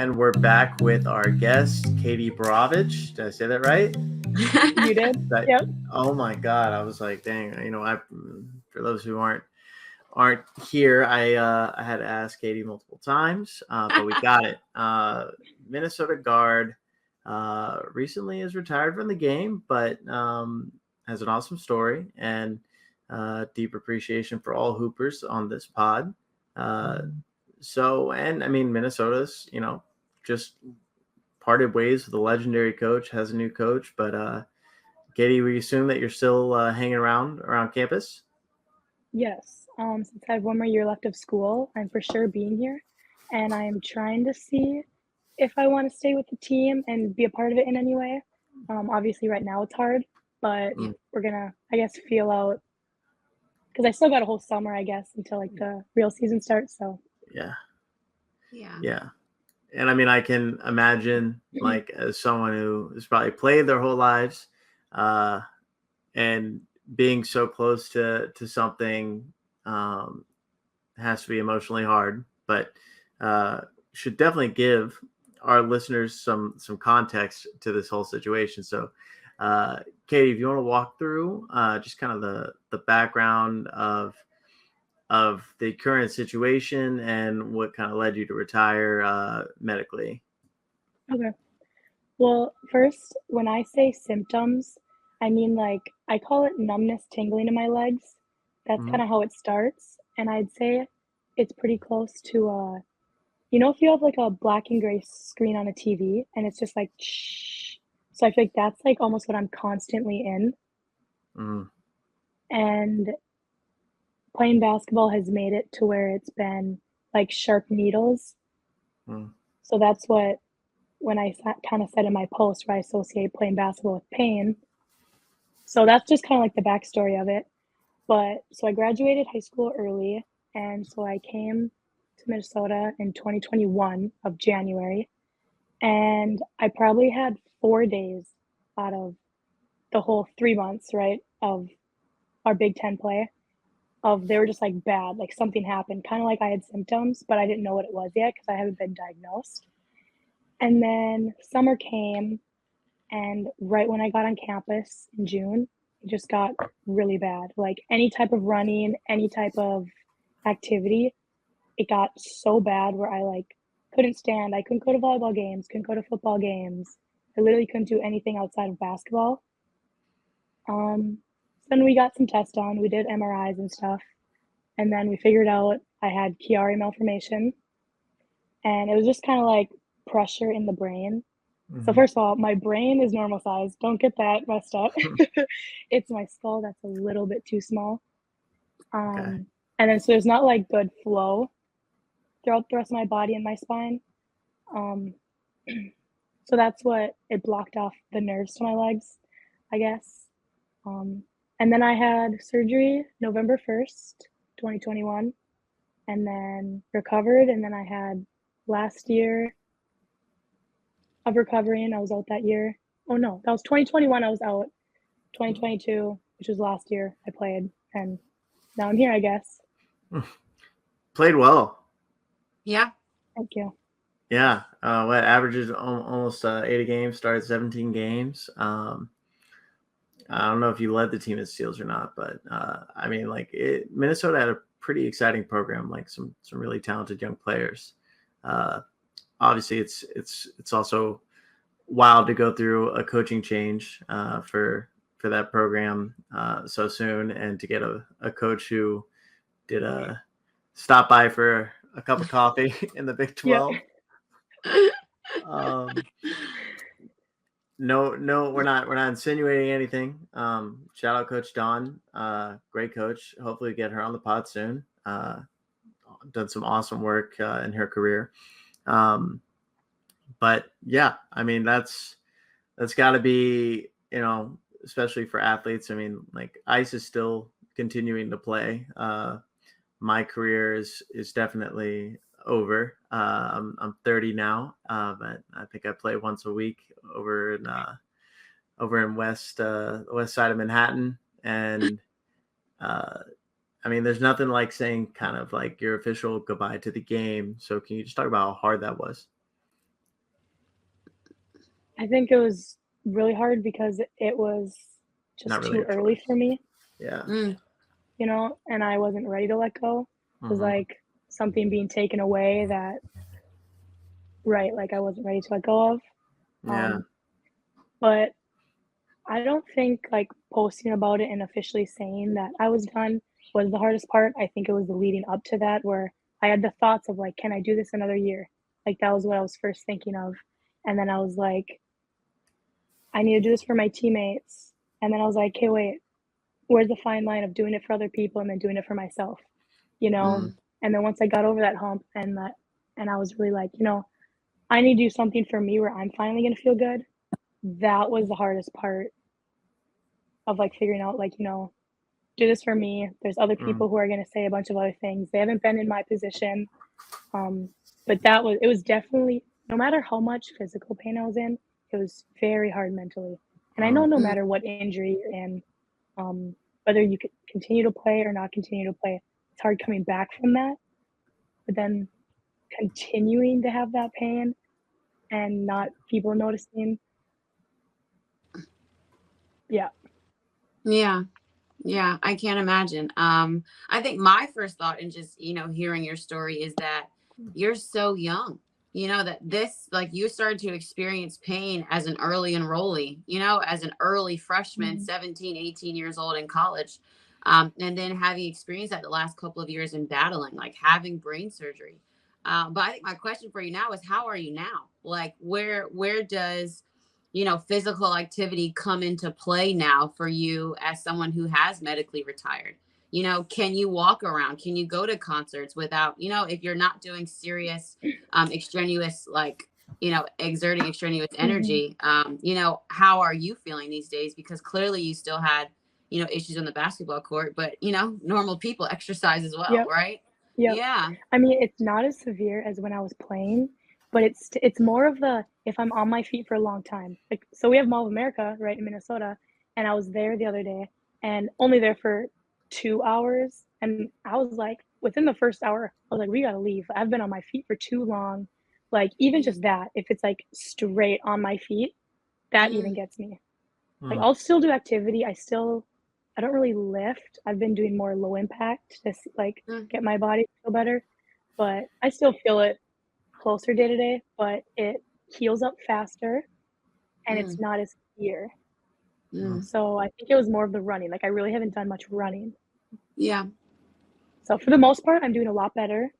And we're back with our guest, Katie Borowicz. Did I say that right? You did? Yep. Oh my God. I was like, dang, for those who aren't here, I had to ask Katie multiple times, but we got it. Minnesota guard recently is retired from the game, but has an awesome story and deep appreciation for all hoopers on this pod. Minnesota's, just parted ways with a legendary coach, has a new coach. But Katie, we assume that you're still hanging around campus? Yes. Since I have one more year left of school, I'm for sure being here. And I am trying to see if I want to stay with the team and be a part of it in any way. Obviously, right now it's hard, but we're going to, I guess, feel out. Because I still got a whole summer, I guess, until like the real season starts. So Yeah. And I mean, I can imagine, like, as someone who has probably played their whole lives, and being so close to something has to be emotionally hard. But should definitely give our listeners some context to this whole situation. So, Katie, if you want to walk through just kind of the background of the current situation and what kind of led you to retire medically. Okay. Well, first, when I say symptoms, I mean like I call it numbness, tingling in my legs. That's kind of how it starts. And I'd say it's pretty close to if you have like a black and gray screen on a TV and it's just like shh. So I feel like that's like almost what I'm constantly in. And playing basketball has made it to where it's been like sharp needles. So that's what, when I kind of said in my post, where I associate playing basketball with pain. So that's just kind of like the backstory of it. But so I graduated high school early, and so I came to Minnesota in 2021 of January, and I probably had 4 days out of the whole 3 months, right, of our Big Ten play. They were just like bad, like something happened, kind of like I had symptoms, but I didn't know what it was yet because I haven't been diagnosed. And then summer came, and right when I got on campus in June, it just got really bad. Like any type of running, any type of activity, it got so bad where I like couldn't stand. I couldn't go to volleyball games, couldn't go to football games. I literally couldn't do anything outside of basketball. Then we got some tests done. We did MRIs and stuff. And then we figured out I had Chiari malformation. And it was just kind of like pressure in the brain. So first of all, my brain is normal size. Don't get that messed up. It's my skull that's a little bit too small. And then so there's not like good flow throughout the rest of my body and my spine. So that's what it blocked off the nerves to my legs, I guess. And then I had surgery November 1st, 2021, and then recovered. And then I had last year of recovering. I was out that year. Oh no, that was 2021. I was out. 2022, which was last year, I played, and now I'm here, I guess. Played well. Yeah. Thank you. Yeah. What averages almost 80 games, started 17 games. I don't know if you led the team at steals or not, but Minnesota had a pretty exciting program, like some really talented young players. Obviously, it's also wild to go through a coaching change for that program so soon, and to get a coach who did stop by for a cup of coffee in the Big 12. No, we're not insinuating anything. Shout out Coach Dawn, great coach. Hopefully get her on the pod soon. Done some awesome work in her career. But yeah, I mean, that's got to be, especially for athletes. I mean, like, ice is still continuing to play. My career is definitely over. I'm 30 now, but I think I play once a week over in west side of Manhattan. And I mean, there's nothing like saying kind of like your official goodbye to the game. So can you just talk about how hard that was? I think it was really hard because it was Not just really too your early choice. for me, Yeah. you know, and I wasn't ready to let go. It was Mm-hmm. like something being taken away that, right, like I wasn't ready to let go of. Yeah. Um, but I don't think like posting about it and officially saying that I was done was the hardest part. I think it was the leading up to that where I had the thoughts of like, can I do this another year? Like that was what I was first thinking of. And then I was like, I need to do this for my teammates. And then I was like, okay, wait, where's the fine line of doing it for other people and then doing it for myself? You know? Mm. And then once I got over that hump and I was really like, you know, I need to do something for me where I'm finally gonna feel good. That was the hardest part of like figuring out like, you know, do this for me. There's other Mm. people who are gonna say a bunch of other things. They haven't been in my position. Um, but it was definitely no matter how much physical pain I was in, it was very hard mentally. And I know Mm. no matter what injury you're in, um, whether you could continue to play or not continue to play, it's hard coming back from that. But then continuing to have that pain and not people noticing, yeah. Yeah. Yeah, I can't imagine. I think my first thought in just, hearing your story is that you're so young, that this, like you started to experience pain as an early enrollee, as an early freshman, Mhm. 17, 18 years old in college. And then having experienced that the last couple of years in battling, like having brain surgery. But I think my question for you now is how are you now? Like where does physical activity come into play now for you as someone who has medically retired? Can you walk around? Can you go to concerts without, if you're not doing serious, extraneous, like, exerting extraneous Mhm. energy, how are you feeling these days? Because clearly you still had, issues on the basketball court, but, normal people exercise as well, Yep. right? Yep. Yeah. I mean, it's not as severe as when I was playing, but it's more of the if I'm on my feet for a long time. Like, so we have Mall of America, right, in Minnesota, and I was there the other day and only there for 2 hours, and I was like within the first hour, I was like, "We gotta leave. I've been on my feet for too long." Like, even Mm, just that, if it's, like, straight on my feet, that even mm, gets me. Like, Mm. I'll still do activity. I don't really lift. I've been doing more low impact to like, mm, get my body to feel better, but I still feel it closer day to day, but it heals up faster and it's mm, not as severe. Mm. mm. So I think it was more of the running. Like, I really haven't done much running. Yeah. So for the most part, I'm doing a lot better,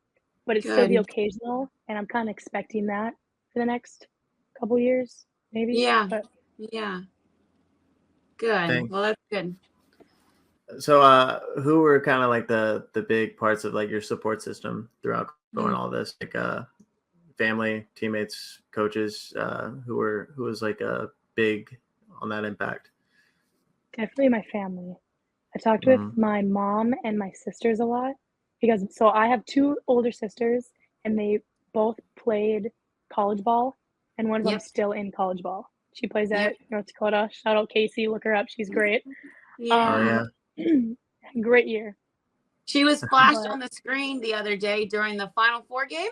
but it's still the Good. occasional, and I'm kinda expecting that for the next couple years, maybe, Yeah. but Yeah. Good. Thing. Well, that's good. So, who were kind of like the big parts of like your support system throughout going Mm. all this? Like, family, teammates, coaches, who was like a big on that impact. definitely my family. I talked with Mm. my mom and my sisters a lot because so I have 2 older sisters, and they both played college ball, and one of them's Yep. still in college ball. She plays Yep. at North Dakota. Shout out Casey, look her up, she's great. Oh Yeah. yeah. Um, great year, She was flashed but on the screen the other day during the Final Four game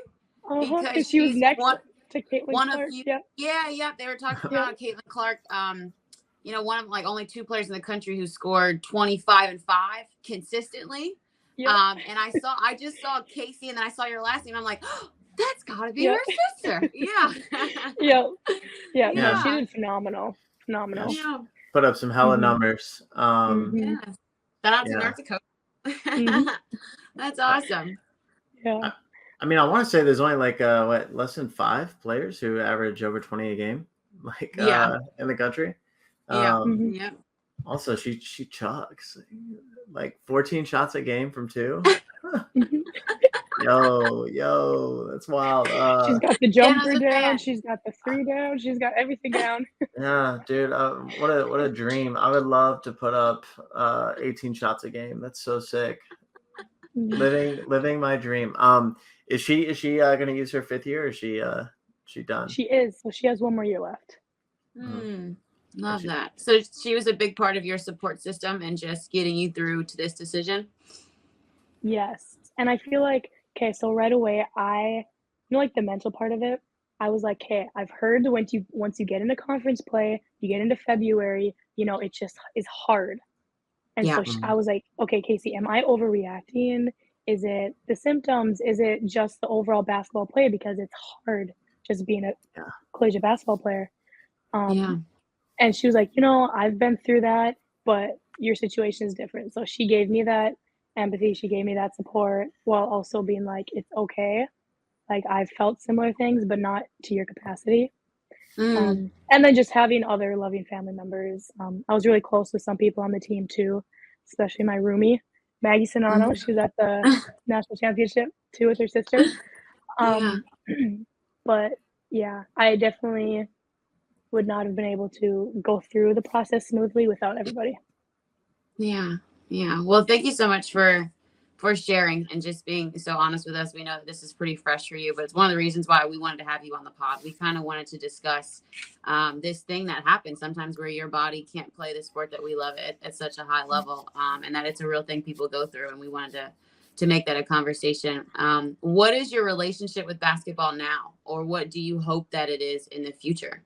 uh-huh, because because she was she's next one to Caitlin one of Clark, few. yep, Yeah, yeah. They were talking yep, about Caitlin Clark. One of like only two players in the country who scored 25 and 5 consistently. yep, I just saw Casey, and then I saw your last name. I'm like, oh, that's got to be her yep, sister. Yeah. yep, yeah, no, Yeah. she Yeah. did phenomenal, Yeah. phenomenal. She Yeah. put up some hella Mhm, numbers. mhm, Yeah. Shout out to Yeah. North Dakota. mhm, That's I, awesome. yeah, I, I mean, I want to say there's only like less than 5 players who average over 20 a game, like Yeah. in the country. Yeah. Um, mhm. Yeah. Also, she chucks like 14 shots a game from two. Mhm. Yo, that's wild. She's got the Jenna's jumper a down, fan. she's got the 3 down, she's got everything down. Yeah, dude. What a dream. I would love to put up 18 shots a game. That's so sick. Mhm. Living my dream. Is she gonna use her 5th year, or is she done? She is, so she has 1 more year left. Mhm. Hmm. And Love she, that. So she was a big part of your support system and just getting you through to this decision. Yes, and I feel like okay, so right away, like, the mental part of it, I was like, hey, I've heard once you get into conference play, you get into February, it just is hard. And Yeah. so I was like, okay, Casey, am I overreacting? Is it the symptoms? Is it just the overall basketball play? Because it's hard just being a collegiate basketball player. And she was like, I've been through that, but your situation is different. So she gave me that empathy. She gave me that support while also being like, it's okay. Like, I've felt similar things, but not to your capacity. And then just having other loving family members. I was really close with some people on the team too, especially my roomie, Maggie Sonano. She was at the national championship too with her sister. But yeah, I definitely would not have been able to go through the process smoothly without everybody. Yeah. Well, thank you so much for sharing and just being so honest with us. We know that this is pretty fresh for you, but it's one of the reasons why we wanted to have you on the pod. We kind of wanted to discuss this thing that happens sometimes where your body can't play the sport that we love at such a high level, and that it's a real thing people go through. And we wanted to make that a conversation. What is your relationship with basketball now, or what do you hope that it is in the future?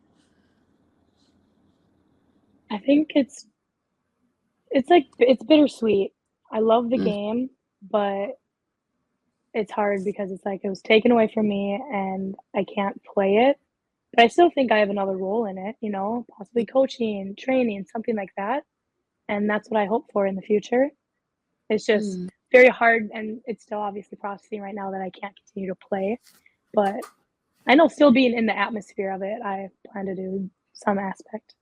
I think it's bittersweet. I love the game, but it's hard because it's like it was taken away from me and I can't play it. But I still think I have another role in it, possibly coaching, training, something like that. And that's what I hope for in the future. It's just very hard, and it's still obviously processing right now that I can't continue to play. But I know still being in the atmosphere of it, I plan to do some aspect.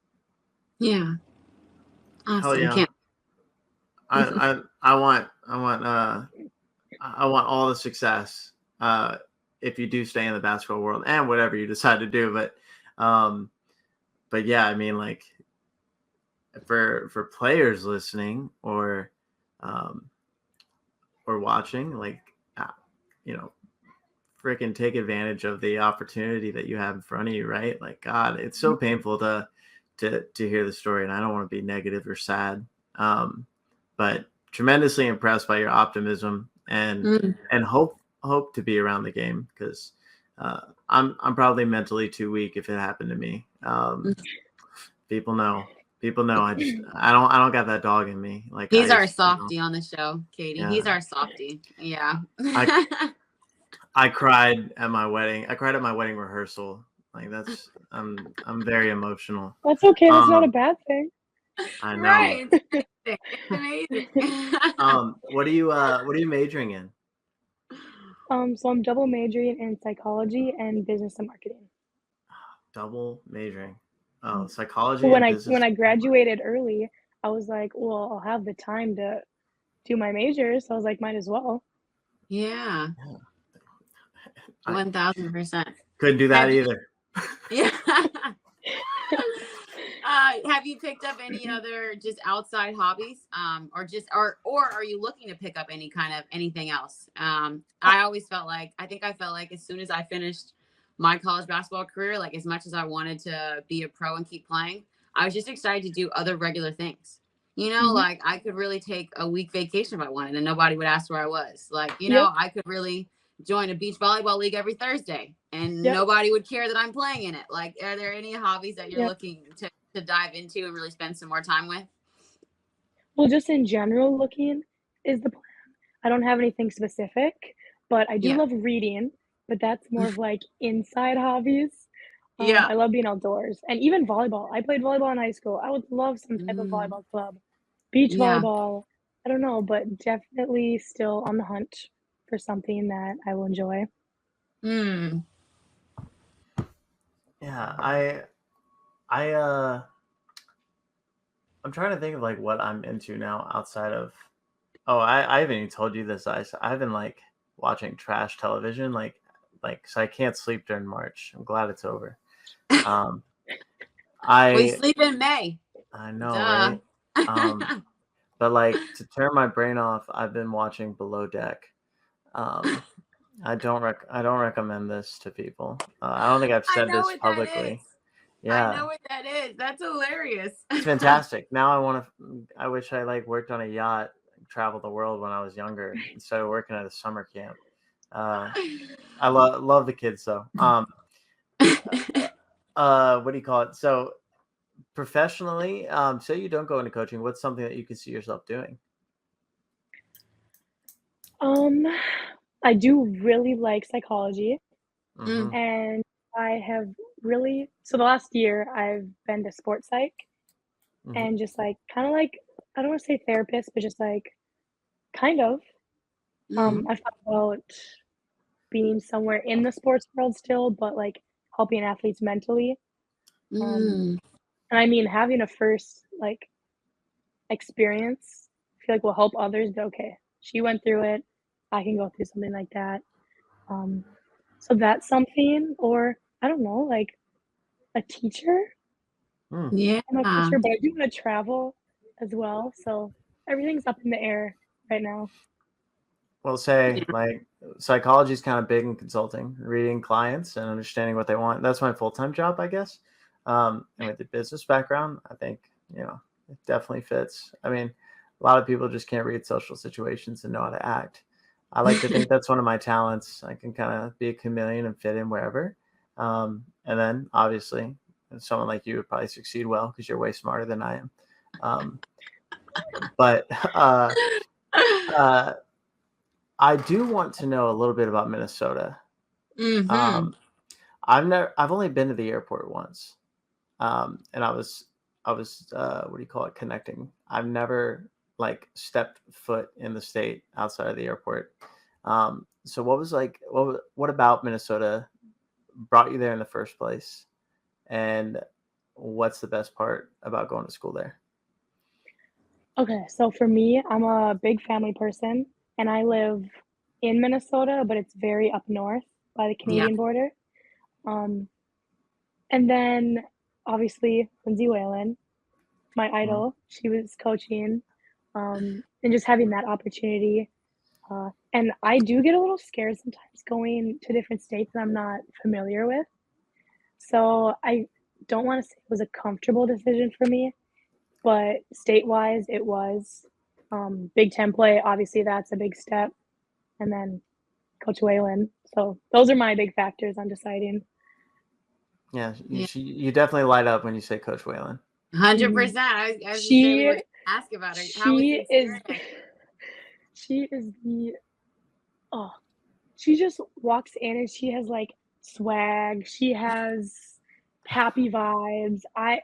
Yeah. Awesome. Hell yeah. I want all the success if you do stay in the basketball world and whatever you decide to do. But yeah, I mean, like for players listening or watching, like freaking take advantage of the opportunity that you have in front of you, right? Like, God, it's so painful to hear the story, and I don't want to be negative or sad. But tremendously impressed by your optimism and hope to be around the game, because I'm probably mentally too weak if it happened to me. People know. I don't got that dog in me. Like, he's our softie on the show, Katie. Yeah. He's our softie. Yeah. I cried at my wedding. I cried at my wedding rehearsal. Like, that's I'm very emotional. That's okay. That's not a bad thing. I know. Right. It's amazing. What are you majoring in? So I'm double majoring in psychology and business and marketing. Double majoring. Oh, psychology. When I graduated early, I was like, well, I'll have the time to do my major, so I was like, might as well. Yeah. 1000%. Couldn't do that either. Yeah. Have you picked up any other just outside hobbies, or are you looking to pick up anything else? I felt like as soon as I finished my college basketball career, like as much as I wanted to be a pro and keep playing, I was just excited to do other regular things. Like I could really take a week vacation if I wanted and nobody would ask where I was. Like, I could really join a beach volleyball league every Thursday and nobody would care that I'm playing in it. Like, are there any hobbies that you're looking to dive into and really spend some more time with? Well, just in general, looking is the plan. I don't have anything specific, but I do love reading, but that's more of like inside hobbies. I love being outdoors, and even volleyball. I played volleyball in high school. I would love some type of volleyball club. Beach volleyball, I don't know, but definitely still on the hunt for something that I will enjoy. Yeah, I'm trying to think of like what I'm into now outside of. Oh, I haven't even told you this. I've been like watching trash television, like so I can't sleep during March. I'm glad it's over. We sleep in May. I know, right? But like to turn my brain off, I've been watching Below Deck. I don't recommend this to people. I don't think I've said this publicly. Yeah, I know what that is. That's hilarious. It's fantastic. Now I wish I like worked on a yacht, traveled the world when I was younger instead of working at a summer camp. I love the kids though. what do you call it? So professionally, say you don't go into coaching, what's something that you can see yourself doing? I do really like psychology, Mm-hmm. and I have really so the last year I've been to sports psych Mm-hmm. and just like kind of like I don't want to say therapist, but just like kind of. I thought about being somewhere in the sports world still, but like helping athletes mentally. Mm. And I mean, having a first like experience, I feel like will help others be okay. She went through it. I can go through something like that. Um, so that's something, or I don't know, like a teacher. Mm. Yeah. I'm a teacher, but I do want to travel as well. So everything's up in the air right now. Well, say like psychology is kind of big in consulting, reading clients and understanding what they want. That's my full-time job, I guess. And with the business background, I think, it definitely fits. I mean, a lot of people just can't read social situations and know how to act. I like to think that's one of my talents. I can kind of be a chameleon and fit in wherever. And then obviously someone like you would probably succeed well because you're way smarter than I am. But I do want to know a little bit about Minnesota. Mm-hmm. I've only been to the airport once. And I was what do you call it? Connecting. I've never like stepped foot in the state outside of the airport. So what about Minnesota brought you there in the first place? And what's the best part about going to school there? Okay, so for me, I'm a big family person, and I live in Minnesota, but it's very up north by the Yeah. Canadian border. Um, and then obviously Lindsay Whalen, my idol, she was coaching, and just having that opportunity. And I do get a little scared sometimes going to different states that I'm not familiar with. So I don't want to say it was a comfortable decision for me, but state-wise, it was. Big Ten play, obviously, that's a big step. And then Coach Whalen. So those are my big factors on deciding. Yeah, Yeah. you definitely light up when you say Coach Whalen. 100%. I was gonna say we were gonna ask about her. How was the experience? She is oh, she just walks in and she has like swag. She has happy vibes.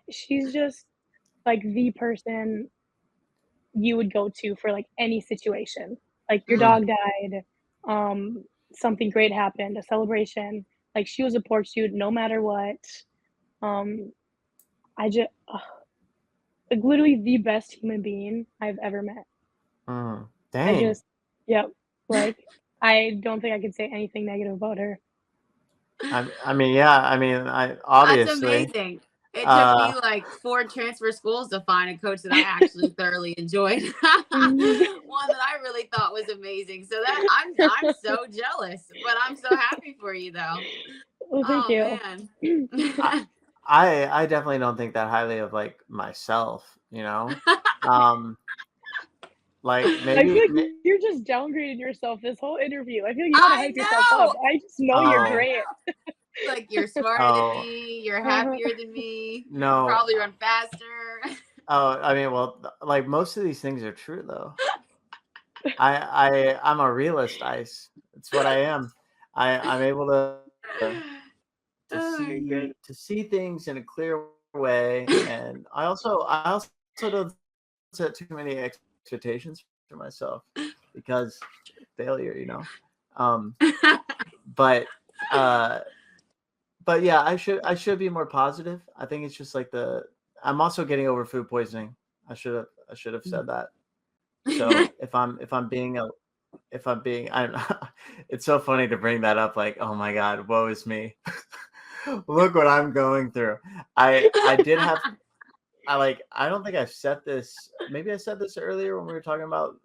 She's just like the person you would go to for like any situation. Like your Mm. dog died, um, something great happened, a celebration. Like she was a support you no matter what. Um, I just like literally the best human being I've ever met. I Dang. just, yep, like I don't think I could say anything negative about her. I mean, yeah. I mean, I That's obviously. amazing. It took Uh, me like 4 transfer schools to find a coach that I actually thoroughly enjoyed. One that I really thought was amazing. So that I'm so jealous, but I'm so happy for you though. Well, thank Oh you. man. I definitely don't think that highly of like myself. Like I feel maybe. like you're just downgrading yourself this whole interview. I feel like you gotta I hype yourself up. know. I just know you're Oh, great. Like you're smarter than oh me, you're Uh-huh. happier than me, you no. probably run faster. Oh, I mean, well, like most of these things are true though. I'm a realist, Ice. It's what I am. I'm able Oh my goodness. to see things in a clear way, and I also don't set too many expectations for myself because failure. Um, but uh, but yeah, I should be more positive. I think it's just like I'm also getting over food poisoning. I should have said that. So if I'm being, it's so funny to bring that up. Like, oh my God, woe is me. Look what I'm going through. I did have, I don't think I said this. Maybe I said this earlier when we were talking about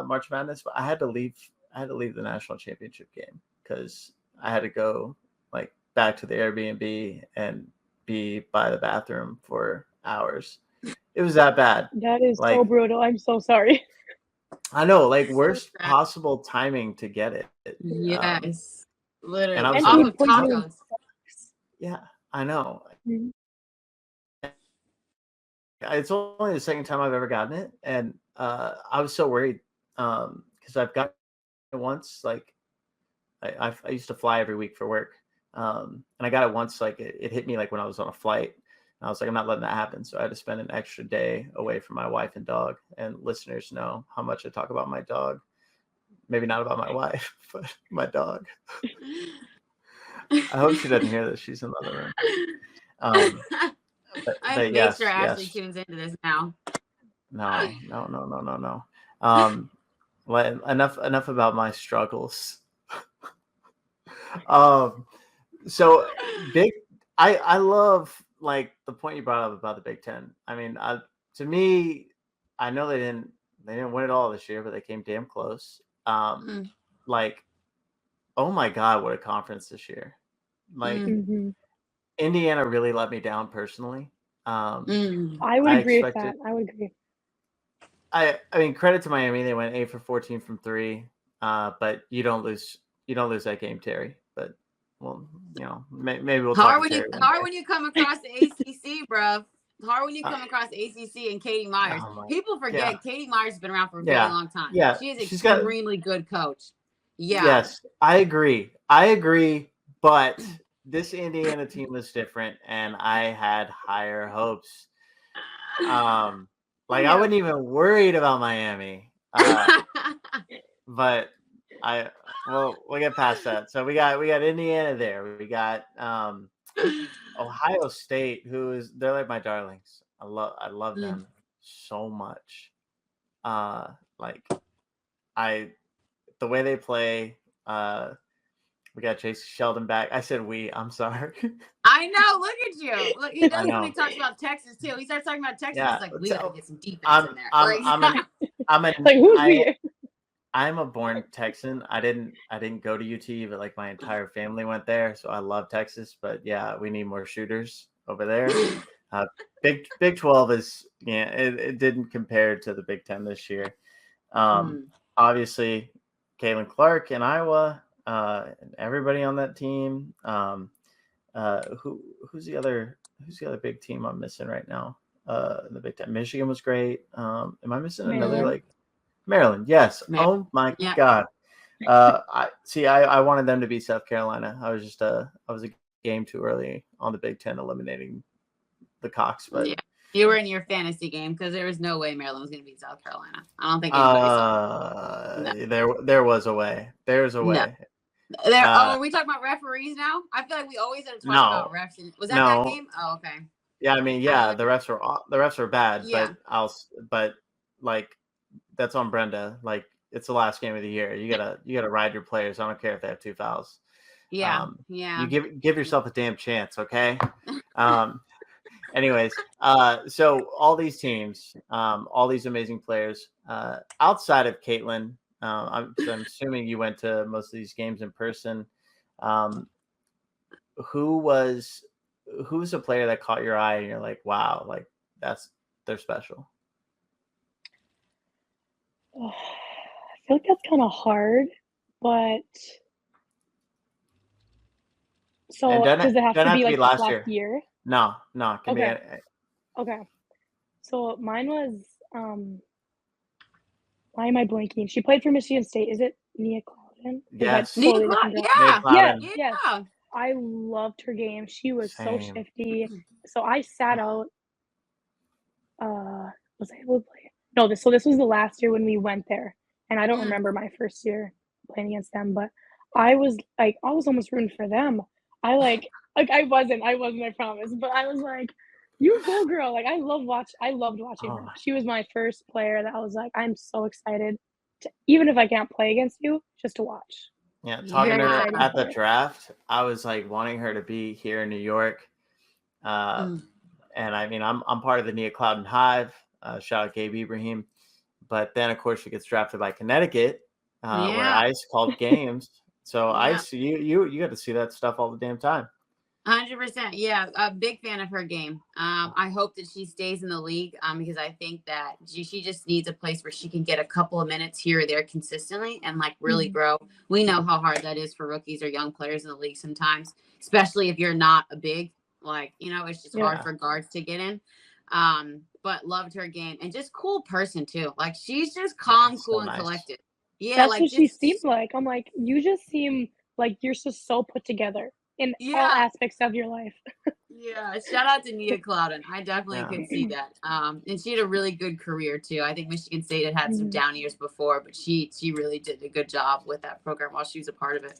March Madness, but I had to leave the national championship game because I had to go like back to the Airbnb and be by the bathroom for hours. It was that bad. That is Like, so brutal. I'm so sorry. I know, like So worst tragic. possible timing to get it. Yes. And Literally. I was And like, Off food of poisoning tacos. sucks. Yeah, I know. Mhm. It's only the second time I've ever gotten it, and I was so worried because I've gotten it once. Like I used to fly every week for work, and I got it once. Like it hit me like when I was on a flight. And I was like, I'm not letting that happen. So I had to spend an extra day away from my wife and dog. And listeners know how much I talk about my dog. Maybe not about my wife, but my dog. I hope she doesn't hear this. She's in the other room. I But make sure yes, Ashley yes. tunes into this now. No. Enough about my struggles. So big. I love like the point you brought up about the Big Ten. I mean, to me, I know they didn't win it all this year, but they came damn close. Like, oh my God, what a conference this year! Like, Indiana really let me down personally. I would agree with that. I would agree. I mean, credit to Miami. They went 8 for 14 from 3. But you don't lose that game, Terry. But well, maybe we'll talk to Terry. Hard when you come across the ACC, bro. Hard when you come across ACC and Katie Myers. People forget Katie Myers has been around for a very long time. Yeah, she is extremely good coach. Yeah. Yes, I agree. But this Indiana team was different, and I had higher hopes. I wasn't even worried about Miami. But we'll get past that. So we got Indiana there. We got Ohio State, they're like my darlings. I love them so much. The way they play. We got Chase Sheldon back. I said we. I'm sorry. I know. Look at you. Look, he does when he talks about Texas too. He starts talking about Texas. It's like we got to get some defense in there. I'm a born Texan. I didn't go to UT, but like my entire family went there, so I love Texas. But yeah, we need more shooters over there. Big 12 is it didn't compare to the Big 10 this year. Obviously, Caitlin Clark in Iowa. And everybody on that team. Who's the other big team I'm missing right now? The Big Ten. Michigan was great. Am I missing another Maryland? Yes. Oh my God. I wanted them to beat South Carolina. I was a game too early on the Big Ten eliminating the Cox, but you were in your fantasy game because there was no way Maryland was going to beat South Carolina. I don't think anybody saw that. There was a way. There's a way. Are we talking about referees now? I feel like we always had to talk about refs. Was that game? Oh, okay. Yeah, I mean, the refs are bad, but like that's on Brenda. Like it's the last game of the year. You gotta ride your players. I don't care if they have 2 fouls. Yeah. You give yourself a damn chance, okay? Anyways, so all these teams, all these amazing players, outside of Caitlin, I'm assuming you went to most of these games in person. Who's a player that caught your eye and you're like, wow, like they're special? I feel like that's kind of hard, but so does it have to be like last year? No. Okay. Okay. So mine was why am I blanking? She played for Michigan State. Is it Nia Clouden? Yes. Nia Clouden. Yes. I loved her game. She was so shifty. So I sat out. Was I able to play? No, this was the last year when we went there, and I don't remember my first year playing against them, but I was almost rooting for them. I wasn't, I promise, but I was like, you go, girl. Like I loved watching her. She was my first player that I was like, I'm so excited to, even if I can't play against you, just to watch. Yeah, talking to her at the draft, I was like wanting her to be here in New York. And I mean, I'm part of the Nia Clouden Hive. Shout out Gabe Ibrahim. But then, of course, she gets drafted by Connecticut, where ICE called games. So ICE, you got to see that stuff all the damn time. 100%. Yeah, a big fan of her game. I hope that she stays in the league because I think that she just needs a place where she can get a couple of minutes here or there consistently and like really grow. We know how hard that is for rookies or young players in the league sometimes, especially if you're not a big, like, it's just hard for guards to get in. But loved her game and just cool person too. Like she's just calm, cool, and collected. Yeah, that's like what she seemed like. I'm like, you just seem like you're just so put together in all aspects of your life. Yeah, shout out to Nia Clouden. I definitely could see that. And she had a really good career too. I think Michigan State had some down years before, but she really did a good job with that program while she was a part of it.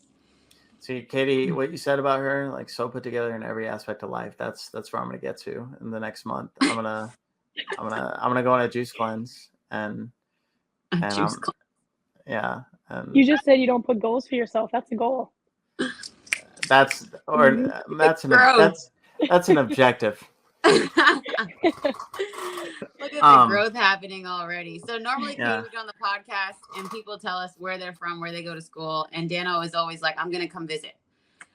See, Katie, what you said about her, like so put together in every aspect of life. That's where I'm gonna get to in the next month. I'm gonna go on a juice cleanse and yeah. And you just said you don't put goals for yourself. That's a goal. That's an objective. Look at the growth happening already. So normally we go on the podcast and people tell us where they're from, where they go to school. And Dano is always like, I'm going to come visit.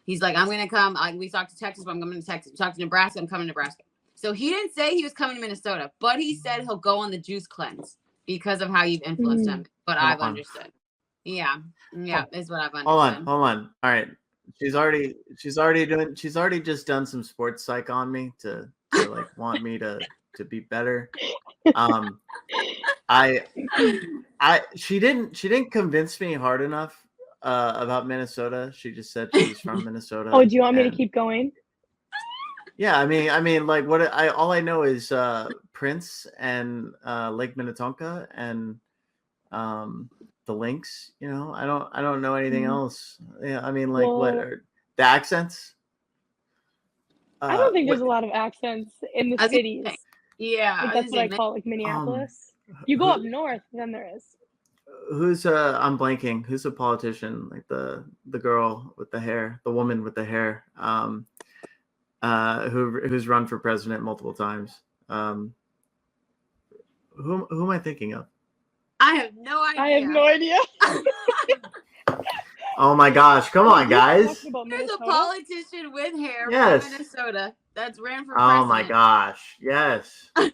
He's like, I'm going to come. We talked to Texas, but I'm coming to Texas. We talked to Nebraska. I'm coming to Nebraska. So he didn't say he was coming to Minnesota, but he said he'll go on the juice cleanse because of how you've influenced him. But I've understood. Yeah, is what I've understood. Hold on. All right. She's already just done some sports psych on me to like want me to be better. She didn't convince me hard enough about Minnesota. She just said she's from Minnesota. Oh, do you want me to keep going? Yeah, I mean, like all I know is Prince and Lake Minnetonka and the Lynx. I don't know anything else. Yeah, I mean, like what are the accents? I don't think there's a lot of accents in the cities. Yeah, like, that's what I call like Minneapolis. You go up north, then there is. Who's I'm blanking. Who's a politician? Like the girl with the hair, the woman with the hair. Who's run for president multiple times. Who am I thinking of? I have no idea. Oh my gosh! Come on, guys. There's a politician with hair from Minnesota that's ran for president. Oh my gosh! Yes. I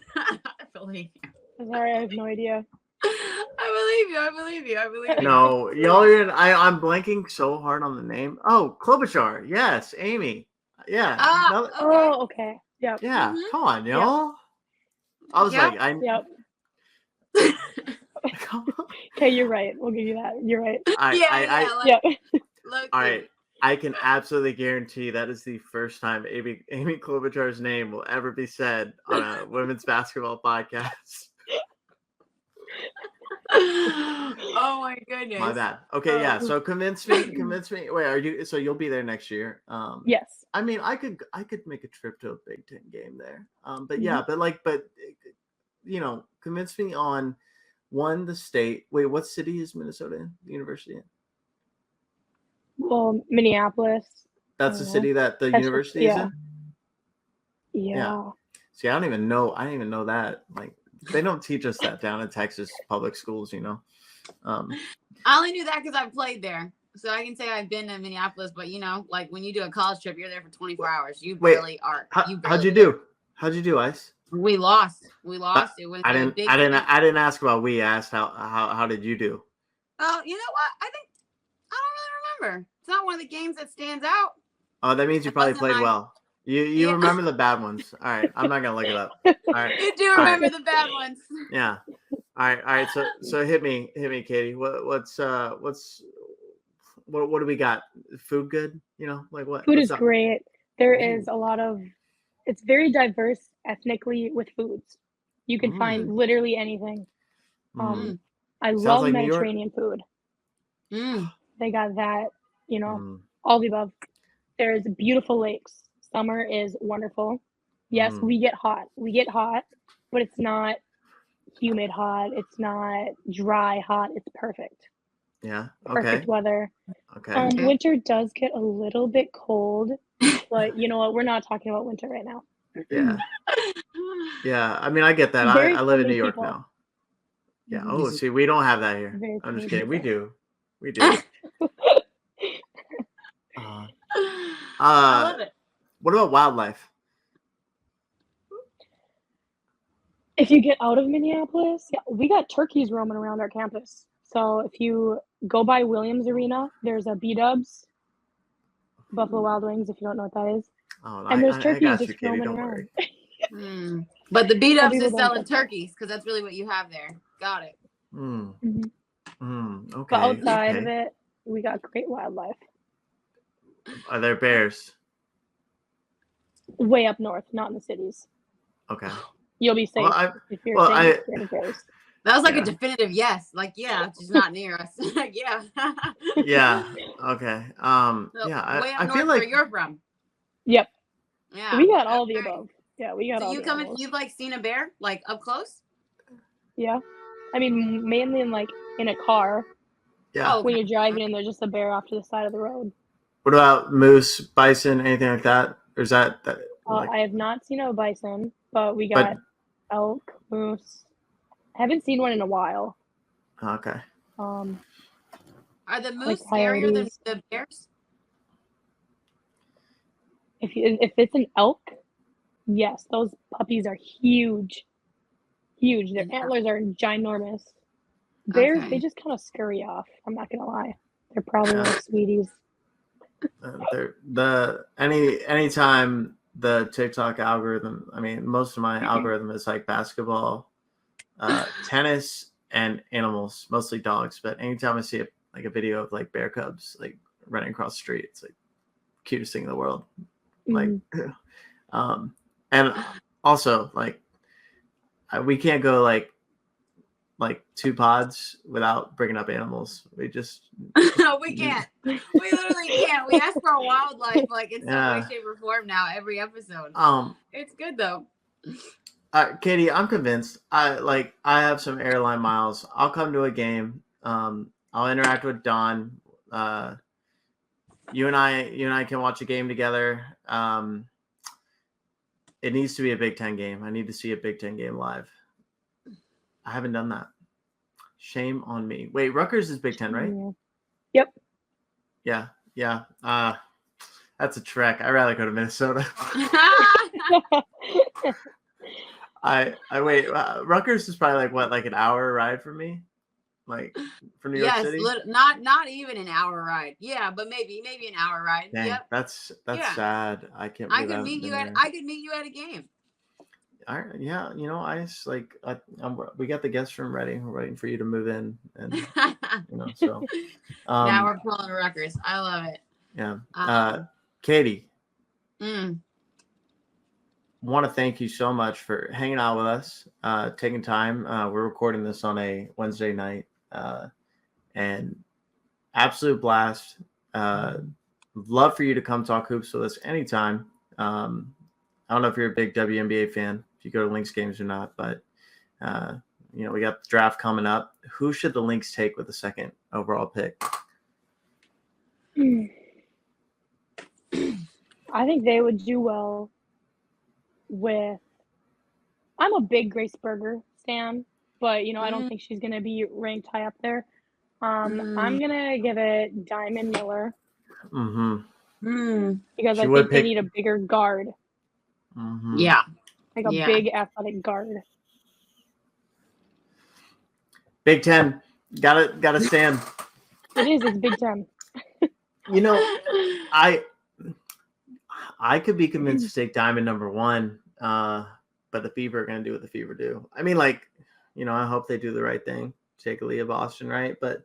believe you. Sorry, I have no idea. I believe you. No, y'all are. I'm blanking so hard on the name. Oh, Klobuchar. Yes, Amy. Yeah. Okay. Yeah. Yeah. Come on, y'all. I was like, Yep. Okay, you're right. We'll give you that. You're right. All right. I can absolutely guarantee that is the first time Amy Klobuchar's name will ever be said on a women's basketball podcast. Oh my goodness. My bad. Okay, yeah. So convince me. Wait, are you? So you'll be there next year? Yes. I mean, I could make a trip to a Big Ten game there. But convince me on. One, the state. Wait, what city is Minnesota in? The university in? Well, Minneapolis. That's the city that the university is in? Yeah. See, I didn't even know that. Like, they don't teach us that down in Texas public schools, I only knew that because I've played there. So I can say I've been to Minneapolis, but like when you do a college trip, you're there for 24 hours. You really are. How'd you do? How'd you do, Ice? We lost. It was I didn't ask about we asked how did you do? Oh, you know what? I don't really remember. It's not one of the games that stands out. Oh, that means you probably played well. You remember the bad ones. All right. I'm not gonna look it up. All right. You do remember the bad ones. Yeah. All right. So hit me, Katie. What do we got? Food good? Like what? Food is great. There is a lot of. It's very diverse ethnically with foods. You can find literally anything. I love like Mediterranean food. They got that, all the above. There's beautiful lakes. Summer is wonderful. Yes, we get hot, but it's not humid hot. It's not dry hot. It's perfect. Yeah. Okay. Perfect weather. Okay. Winter does get a little bit cold. But you know what? We're not talking about winter right now. Yeah. Yeah. I mean, I get that. I live in New York now. Yeah. Oh, see, we don't have that here. I'm just kidding. We do. I love it. What about wildlife? If you get out of Minneapolis, yeah, we got turkeys roaming around our campus. So if you go by Williams Arena, there's a B-Dubs, Buffalo Wild Wings, if you don't know what that is. Oh, And there's I turkeys got just you, Katie. roaming Don't around. worry. But the B-Dubs people is don't selling get that. turkeys because that's really what you have there. Got it. Okay. But outside okay. of it, we got great wildlife. Are there bears? Way up north, not in the cities. Okay. You'll be safe if you're well, scared of bears. That was like a definitive yes. Like, yeah, she's not near us. Like, yeah. Yeah. Okay. So, yeah. way up I north feel like where you're from. Yep. Yeah. We got all the above. Yeah, we got so all you the come animals. you've like seen a bear like up close? Yeah. I mean, mainly in a car. Yeah. When you're driving and there's just a bear off to the side of the road. What about moose, bison, anything like that? Or is that like... I have not seen a bison, but we got elk, moose. I haven't seen one in a while. Okay. Are the moose like scarier than the bears? If it's an elk, yes, those puppies are huge. Huge. Their antlers are ginormous. Bears, they just kind of scurry off. I'm not gonna lie. They're probably little sweeties. Anytime the TikTok algorithm, I mean, most of my algorithm is like basketball, tennis, and animals, mostly dogs. But anytime I see a video of like bear cubs like running across the street, it's like cutest thing in the world. Like, and also like we can't go like 2 pods without bringing up animals. We just no, we can't. We literally can't. We ask for wildlife like in some way, shape, or form now every episode. It's good though. Katie, I'm convinced. I have some airline miles. I'll come to a game. I'll interact with Don. You and I can watch a game together. It needs to be a Big Ten game. I need to see a Big Ten game live. I haven't done that. Shame on me. Wait, Rutgers is Big Ten, right? Yep. Yeah. That's a trek. I'd rather go to Minnesota. I wait. Rutgers is probably like an hour ride from me, like from New York City. Yes, not even an hour ride. Yeah, but maybe an hour ride. Dang, yep. That's sad. I can't. I could meet you at a game. All right, yeah, we got the guest room ready. We're waiting for you to move in, and so. Now we're pulling Rutgers. I love it. Yeah, Katie. Want to thank you so much for hanging out with us, taking time. We're recording this on a Wednesday night, and absolute blast. Love for you to come talk hoops with us anytime. I don't know if you're a big WNBA fan, if you go to Lynx games or not, but we got the draft coming up. Who should the Lynx take with the 2nd overall pick? I think they would do well with. I'm a big Grace Berger stan, but I don't think she's gonna be ranked high up there. I'm gonna give it Diamond Miller. Because I think they need a bigger guard. Yeah. Like a big athletic guard. Big Ten. Gotta stand. It's Big Ten. I could be convinced to take Diamond number 1, but the Fever are going to do what the Fever do. I mean, I hope they do the right thing. Take Aaliyah Boston, right? But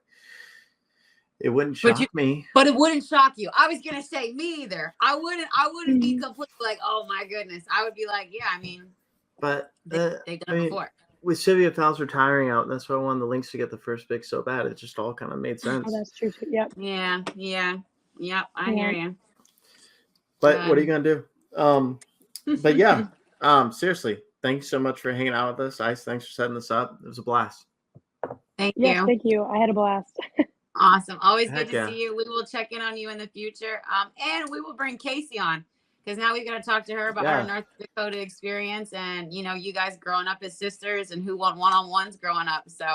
it wouldn't shock me. But it wouldn't shock you. I was going to say me either. I wouldn't be completely like, oh my goodness. I would be like, yeah, I mean. But they've done it before. With Sylvia Fowles retiring out, that's why I wanted the Lynx to get the first pick so bad. It just all kind of made sense. Oh, that's true too. Yep. Yeah. I hear you. But what are you gonna do? But yeah, seriously, thank you so much for hanging out with us. Ice, thanks for setting this up. It was a blast. Thank you. Yes, thank you. I had a blast. Awesome. Always good to see you. We will check in on you in the future. And we will bring Casey on because now we've got to talk to her about her North Dakota experience and you guys growing up as sisters and who won one-on-ones growing up. So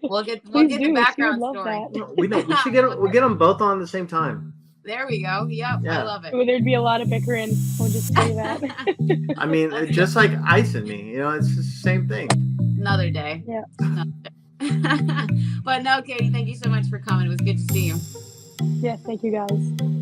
we'll get the background story. We should we'll get them both on at the same time. There we go. Yep, Yeah. I love it. Well, there'd be a lot of bickering. We'll just tell you that. I mean, just like ice and me, you know, it's the same thing. Another day. Yeah. Another day. But no, Katie, thank you so much for coming. It was good to see you. Yes, thank you guys.